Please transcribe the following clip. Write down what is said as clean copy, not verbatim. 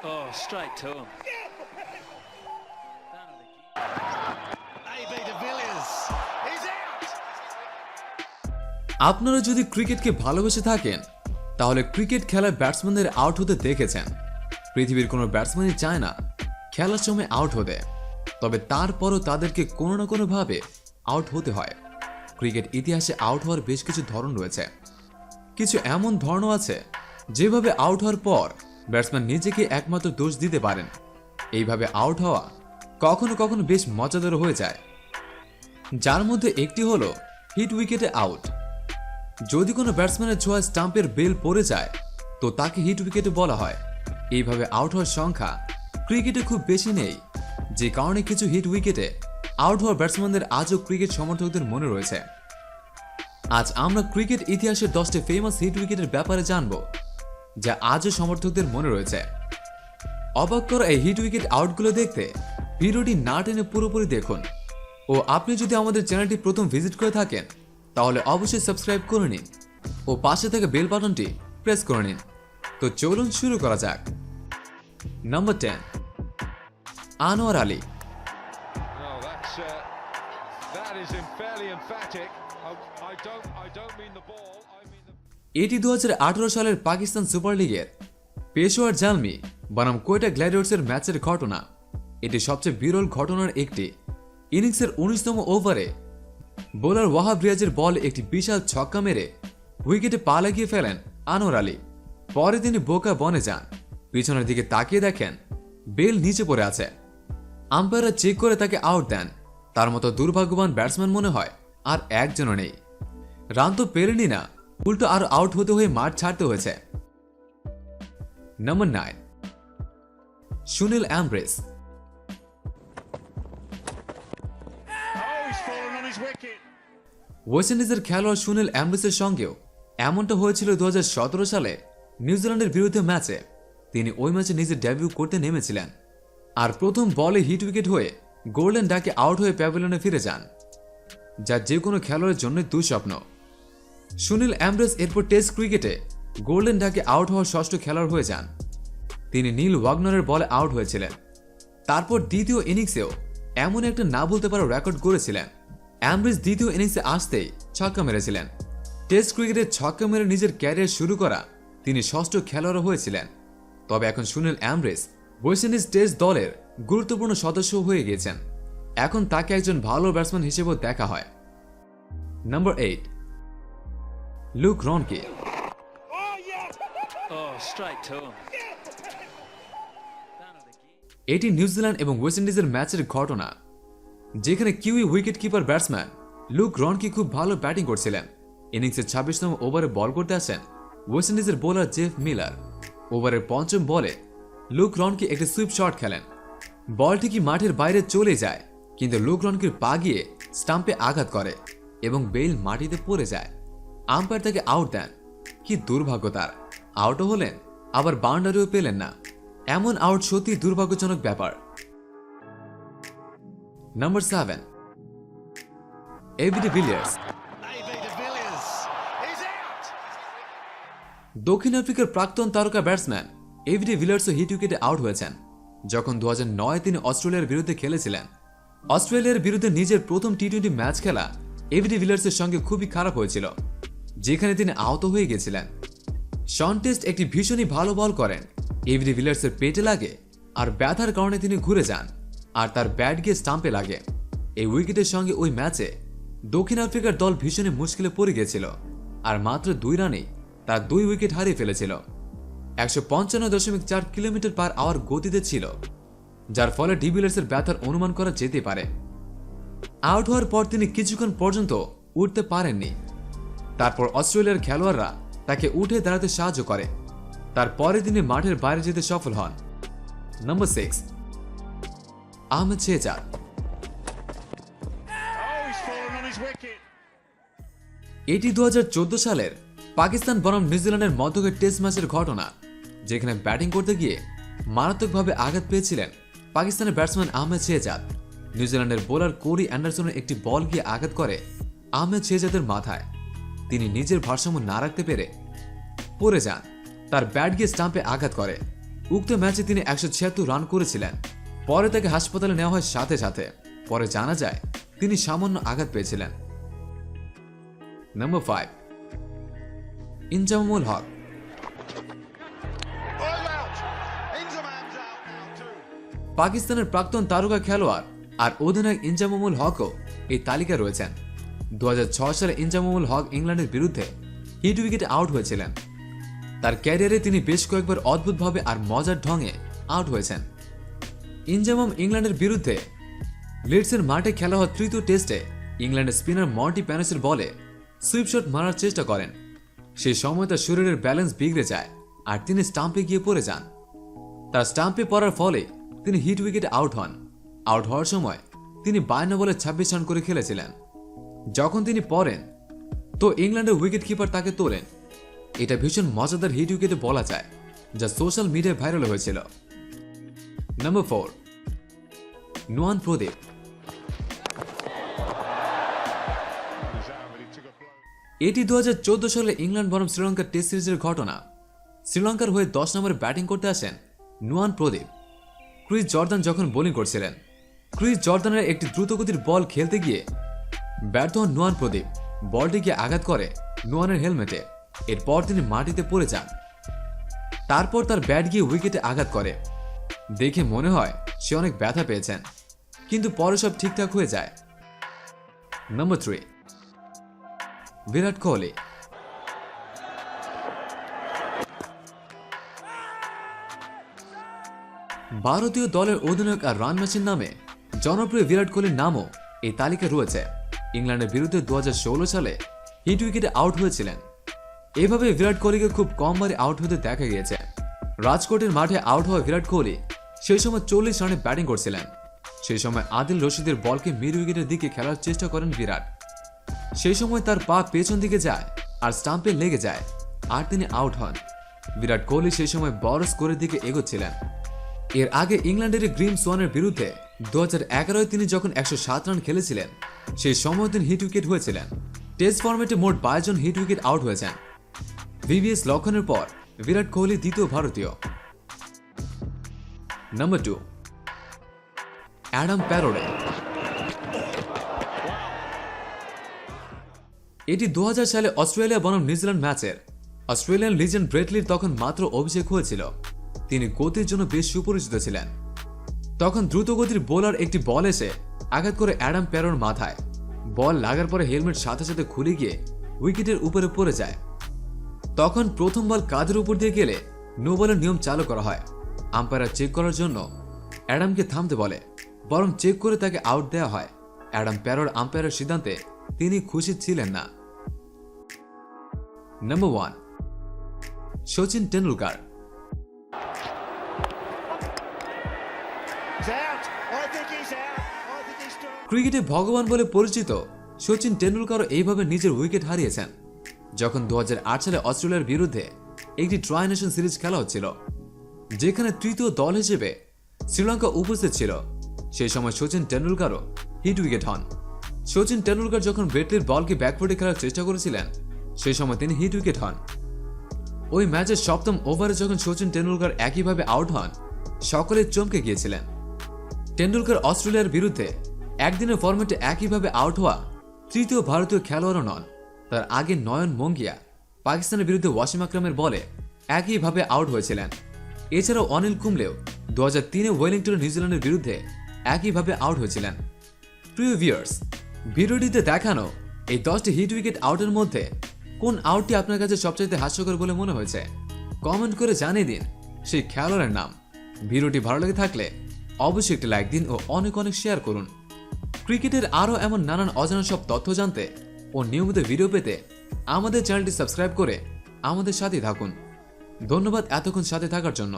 Oh, straight to him. AB de Villiers is out. আপনারা যদি ক্রিকেটকে ভালোবেসে থাকেন তাহলে ক্রিকেট খেলায় ব্যাটসম্যানদের আউট হতে দেখেছেন। পৃথিবীর কোনো ব্যাটসম্যানই চায় না খেলার সময় আউট হতে, তবে তারপরও তাদেরকে কোনো না কোনোভাবে আউট হতে হয়। ক্রিকেট ইতিহাসে আউট হওয়ার বেশ কিছু ধরন রয়েছে। কিছু এমন ধরনও আছে যেভাবে আউট হওয়ার পর ব্যাটসম্যান নিজেকে একমাত্র দোষ দিতে পারেন। এইভাবে আউট হওয়া কখনো কখনো বেশ মজাদার হয়ে যায়, যার মধ্যে একটি হলো হিট উইকেটে আউট। যদি কোনো ব্যাটসম্যানের ছোঁয়া স্টাম্পের বেল পড়ে যায় তো তাকে হিট উইকেটে বলা হয়। এইভাবে আউট হওয়ার সংখ্যা ক্রিকেটে খুব বেশি নেই, যে কারণে কিছু হিট উইকেটে আউট হওয়া ব্যাটসম্যানদের আজও ক্রিকেট সমর্থকদের মনে রয়েছে। আজ আমরা ক্রিকেট ইতিহাসের 10টি ফেমাস হিট উইকেটের ব্যাপারে জানব, যা আজও সমর্থকদের মনে রয়েছে। অবাক করা এই হিট উইকেট আউটগুলো দেখতে ভিডিওটি না টেনে পুরোপুরি দেখুন। ও আপনি যদি আমাদের চ্যানেলটি প্রথম ভিজিট করে থাকেন তাহলে অবশ্যই সাবস্ক্রাইব করে নিন ও পাশে থাকা বেল বাটনটি প্রেস করে নিন। তো চলুন শুরু করা যাক। Number 10, Anwar Ali. Oh, that is fairly emphatic. I don't mean the ball. I mean the. এটি 2018 সালের পাকিস্তান সুপার লিগের পেশোয়ার জালমি বনাম কোয়েটা গ্ল্যাডিয়েটর্সের ম্যাচের ঘটনা। এটি সবচেয়ে বিরল ঘটনার একটি। ইনিংসের 19তম ওভারে বোলার ওয়াহাব রিয়াজের বল একটি বিশাল ছক্কা মেরে উইকেটে পা লাগিয়ে ফেলেন আনোয়ার আলী। পরে তিনি বোকা বনে যান, পিছনের দিকে তাকিয়ে দেখেন বেল নিচে পড়ে আছে। আম্পায়াররা চেক করে তাকে আউট দেন। তার মতো দুর্ভাগ্যবান ব্যাটসম্যান মনে হয় আর একজনও নেই। রান তো পেরেনি না, উল্টো আর আউট হতে হয়ে মাঠ ছাড়তে হয়েছে। Number 9, Sunil Ambris. Oh, he's fallen on his wicket. West ইন্ডিজের খেলোয়াড় সুনীল অ্যাম্ব্রেসের সঙ্গেও এমনটা হয়েছিল 2017 সালে নিউজিল্যান্ডের বিরুদ্ধে ম্যাচে। তিনি ওই ম্যাচে নিজের ডেবিউ করতে নেমেছিলেন আর প্রথম বলে হিট উইকেট হয়ে গোল্ডেন ডাকে আউট হয়ে প্যাভিলিয়নে ফিরে যান, যা যে কোনো খেলোয়াড়ের জন্য দুঃস্বপ্ন। সুনীল অ্যাম্ব্রেস এরপর টেস্ট ক্রিকেটে গোল্ডেন ডাকে আউট হওয়ার ষষ্ঠ খেলোয়াড় হয়ে যান। তিনি নীল ওয়াগনারের বলে আউট হয়েছিলেন। তারপর দ্বিতীয় ইনিংসেও এমন একটা না বলতে পারা রেকর্ড করেছিলেন। অ্যাম্ব্রেস দ্বিতীয় ইনিংসে আসতেই ছক্কা মেরেছিলেন। টেস্ট ক্রিকেটে ছক্কা মেরে নিজের ক্যারিয়ার শুরু করা তিনি ষষ্ঠ খেলোয়াড় হয়েছিলেন। তবে এখন সুনীল অ্যাম্ব্রেস ওয়েস্ট ইন্ডিজ টেস্ট দলের গুরুত্বপূর্ণ সদস্য হয়ে গিয়েছেন। এখন তাকে একজন ভালো ব্যাটসম্যান হিসেবেও দেখা হয়। নাম্বার 8, লুক রনকে। Oh, yeah. Oh, straight to him. এটি নিউজিল্যান্ড এবং ওয়েস্ট ইন্ডিজের ম্যাচের ঘটনা, যেখানে Kiwi wicket keeper batsman Luke রনকে খুব ভালো ব্যাটিং করছিলেন। ইনিংসের 26তম ওভারে বল করতে আসেন ওয়েস্ট ইন্ডিজের বোলার জেফ মিলার। ওভারের 5ম বলে লুক রনকে একটি সুইপ শট খেলেন। বলটি কি মাঠের বাইরে চলে যায়, কিন্তু লুক রনকের পা গিয়ে স্টাম্পে আঘাত করে এবং বেল মাটিতে পড়ে যায়। আম্পায়ার তাকে আউট দেন। কি দুর্ভাগ্য তার! আউটও হলেন, আবার বাউন্ডারিও পেলেন না। এমন আউট সত্যি দুর্ভাগ্যজনক ব্যাপার। Number 7, AB de Villiers. AB de Villiers is out. দক্ষিণ আফ্রিকার প্রাক্তন তারকা ব্যাটসম্যান এবি ডি ভিলিয়ার্সও হিট উইকেটে আউট হয়েছেন যখন 2009 তিনি অস্ট্রেলিয়ার বিরুদ্ধে খেলেছিলেন। অস্ট্রেলিয়ার বিরুদ্ধে নিজের প্রথম টি-20 ম্যাচ খেলা এবি ডি ভিলিয়ার্সের সঙ্গে খুবই খারাপ হয়েছিল, যেখানে তিনি আহত হয়ে গেছিলেন। শন টেস্ট একটি ভীষণই ভালো বল করেন, এবি ডি ভিলিয়ার্সের পেটে লাগে আর ব্যথার কারণে তিনি ঘুরে যান আর তার ব্যাট গিয়ে স্টাম্পে লাগে। এই উইকেটের সঙ্গে ওই ম্যাচে দক্ষিণ আফ্রিকার দল ভীষণই মুশকিলে পড়ে গিয়েছিল আর মাত্র 2 রানেই তার 2 উইকেট হারিয়ে ফেলেছিল। 155.4 কিলোমিটার পার আওয়ার গতিতে ছিল, যার ফলে ডি ভিলিয়ার্সের ব্যথার অনুমান করা যেতে পারে। আউট হওয়ার পর তিনি কিছুক্ষণ পর্যন্ত উঠতে পারেননি। তারপর অস্ট্রেলিয়ার খেলোয়াড়রা তাকে উঠে দাঁড়াতে সাহায্য করে। তারপরে তিনি মাঠের বাইরে যেতে সফল হন। Number 6, Ahmed Shehzad. Oh, he's fallen on his wicket. এটি 2014 সালের পাকিস্তান বনাম নিউজিল্যান্ডের মধ্যকার টেস্ট ম্যাচের ঘটনা, যেখানে ব্যাটিং করতে গিয়ে মারাত্মকভাবে আঘাত পেয়েছিলেন পাকিস্তানের ব্যাটসম্যান আহমেদ শেহজাদ। নিউজিল্যান্ডের বোলার কোরি অ্যান্ডারসনের একটি বল গিয়ে আঘাত করে আহমেদ শেহজাদের মাথায়। তিনি নিজের ভারসাম্য না রাখতে পেরে পড়ে যান। তার ব্যাট গিয়ে স্টাম্পে আঘাত করে। উক্ত ম্যাচে তিনি 176 রান করেছিলেন। পরে তাকে হাসপাতালে নেওয়া হয় সাথে সাথে। পরে জানা যায় তিনি সামান্য আঘাত পেয়েছিলেন। নাম্বার 5, ইনজামামুল হক। All out. Inzamam's out now too. পাকিস্তানের প্রাক্তন তারকা খেলোয়াড় আর অধিনায়ক ইনজামামুল হকও এই তালিকায় রয়েছেন। 2006 সালে ইনজামামুল হক ইংল্যান্ডের বিরুদ্ধে হিট উইকেটে আউট হয়েছিলেন। তার ক্যারিয়ারে তিনি বেশ কয়েকবার অদ্ভুতভাবে আর মজার ঢঙে আউট হয়েছেন। ইনজামাম ইংল্যান্ডের বিরুদ্ধে লিডসের মাঠে খেলা হওয়া তৃতীয় টেস্টে ইংল্যান্ডের স্পিনার মর্টি প্যানেসের বলে সুইপ শট মারার চেষ্টা করেন। সেই সময় তার শরীরের ব্যালেন্স বিগড়ে যায় আর তিনি স্টাম্পে গিয়ে পড়ে যান। তার স্টাম্পে পড়ার ফলে তিনি হিট উইকেটে আউট হন। আউট হওয়ার সময় তিনি 52 বলে 26 রান করে খেলেছিলেন। যখন তিনি পড়েন তো ইংল্যান্ডের উইকেট কিপার তাকে তোলেন। এটা ভীষণ মজাদার হিট উইকেটে বলা যায়, যা সোশ্যাল মিডিয়ায় ভাইরাল হয়েছিল। নাম্বার 4, নুয়ান প্রদীপ। এটি 2014 সালে ইংল্যান্ড বনাম শ্রীলঙ্কার টেস্ট সিরিজের ঘটনা। শ্রীলঙ্কার হয়ে 10 নম্বরে ব্যাটিং করতে আসেন নুয়ান প্রদীপ। ক্রিস জর্দান যখন বোলিং করছিলেন, ক্রিস জর্দানের একটি দ্রুতগতির বল খেলতে গিয়ে ব্যর্থ হন নুয়ান প্রদীপ। বলটিকে আঘাত করে নুয়ানের হেলমেটে। এরপর তিনি মাটিতে পড়ে যান। তারপর তার ব্যাট গিয়ে উইকেটে আঘাত করে। দেখে মনে হয় সে অনেক ব্যথা পেয়েছেন, কিন্তু পরে সব ঠিকঠাক হয়ে যায়। নাম্বার 3, বিরাট কোহলি। ভারতীয় দলের অধিনায়ক আর রান মেশিন নামে জনপ্রিয় বিরাট কোহলির নামও এই তালিকায় রয়েছে। ইংল্যান্ডের বিরুদ্ধে 2016 সালে হিট উইকেটে আউট হয়েছিলেন। এভাবে বিরাট কোহলিকে খুব কমবারে আউট হতে দেখা গিয়েছে। রাজকোটের মাঠে আউট হওয়া বিরাট কোহলি সেই সময় 40 রানে ব্যাটিং করছিলেন। সেই সময় আদিল রশিদের বলকে মিড উইকেটের দিকে খেলার চেষ্টা করেন বিরাট। সেই সময় তার পা পেছন দিকে যায় আর স্টাম্পে লেগে যায় আর তিনি আউট হন। বিরাট কোহলি সেই সময় বড় স্কোরের দিকে এগোচ্ছিলেন। এর আগে ইংল্যান্ডের গ্রিম সোয়ানের বিরুদ্ধে 2011 তিনি যখন 107 রান খেলেছিলেন, সেই সময় তিনি হিট উইকেট হয়েছিলেন। টেস্ট ফরম্যাটে মোট 22 জন হিট উইকেট আউট হয়েছেন। ভিভিএস লক্ষণের পর বিরাট কোহলি দ্বিতীয় ভারতীয়। Number 2, Adam Parore. এটি 2000 সালে অস্ট্রেলিয়া বনাম নিউজিল্যান্ড ম্যাচের। অস্ট্রেলিয়ান লিজেন্ড ব্রেটলির তখন মাত্র অভিষেক হয়েছিল। তিনি গতির জন্য বেশ সুপরিচিত ছিলেন। তখন দ্রুতগতির বোলার একটি বল এসে আঘাত করে অ্যাডাম প্যারোর মাথায়। বল লাগার পরে হেলমেট সাথে সাথে খুলে গিয়ে উইকেটের উপরে পড়ে যায়। তখন প্রথম বল কাঁধের উপর দিয়ে গেলে নো বলের নিয়ম চালু করা হয়। আম্পায়ার চেক করার জন্য অ্যাডামকে থামতে বলে, বরং চেক করে তাকে আউট দেওয়া হয়। অ্যাডাম প্যারোর আম্পায়ারের সিদ্ধান্তে তিনি খুশি ছিলেন না। নাম্বার 1, সচিন টেন্ডুলকার। ক্রিকেটে ভগবান বলে পরিচিত সচিন টেন্ডুলকারও এইভাবে নিজের উইকেট হারিয়েছেন যখন 2008 সালে অস্ট্রেলিয়ার বিরুদ্ধে একটি ট্রাই নেশন সিরিজ খেলা হচ্ছিল, যেখানে তৃতীয় দল হিসেবে শ্রীলঙ্কা উপস্থিত ছিল। সেই সময় সচিন টেন্ডুলকারও হিট উইকেট হন। সচিন টেন্ডুলকার যখন ব্রেটলির বলকে ব্যাকফুটে খেলার চেষ্টা করেছিলেন, সেই সময় তিনি হিট উইকেট হন। ওই ম্যাচের 7ম ওভারে যখন সচিন টেন্ডুলকার একইভাবে আউট হন, সকলে চমকে গিয়েছিলেন। টেন্ডুলকার অস্ট্রেলিয়ার বিরুদ্ধে একদিনের ফরম্যাটে একইভাবে আউট হওয়া তৃতীয় ভারতীয় খেলোয়াড়ও নন। তার আগে নয়ন মঙ্গিয়া পাকিস্তানের বিরুদ্ধে ওয়াসিম আকরামের বলে একইভাবে আউট হয়েছিলেন। এছাড়াও অনিল কুম্বলেও 2003-এ ওয়েলিংটনে নিউজিল্যান্ডের বিরুদ্ধে একইভাবে আউট হয়েছিলেন। প্রিয় ভিউয়ার্স, ভিডিওটিতে দেখানো এই 10টি হিট উইকেট আউটের মধ্যে কোন আউটটি আপনার কাছে সবচেয়ে হাস্যকর বলে মনে হয়েছে কমেন্ট করে জানিয়ে দিন সেই খেলোয়াড়ের নাম। ভিডিওটি ভালো লেগে থাকলে অবশ্যই একটি লাইক দিন ও অনেক অনেক শেয়ার করুন। ক্রিকেটের আরও এমন নানান অজানা সব তথ্য জানতে ও নিয়মিত ভিডিও পেতে আমাদের চ্যানেলটি সাবস্ক্রাইব করে আমাদের সাথে থাকুন। ধন্যবাদ এতক্ষণ সাথে থাকার জন্য।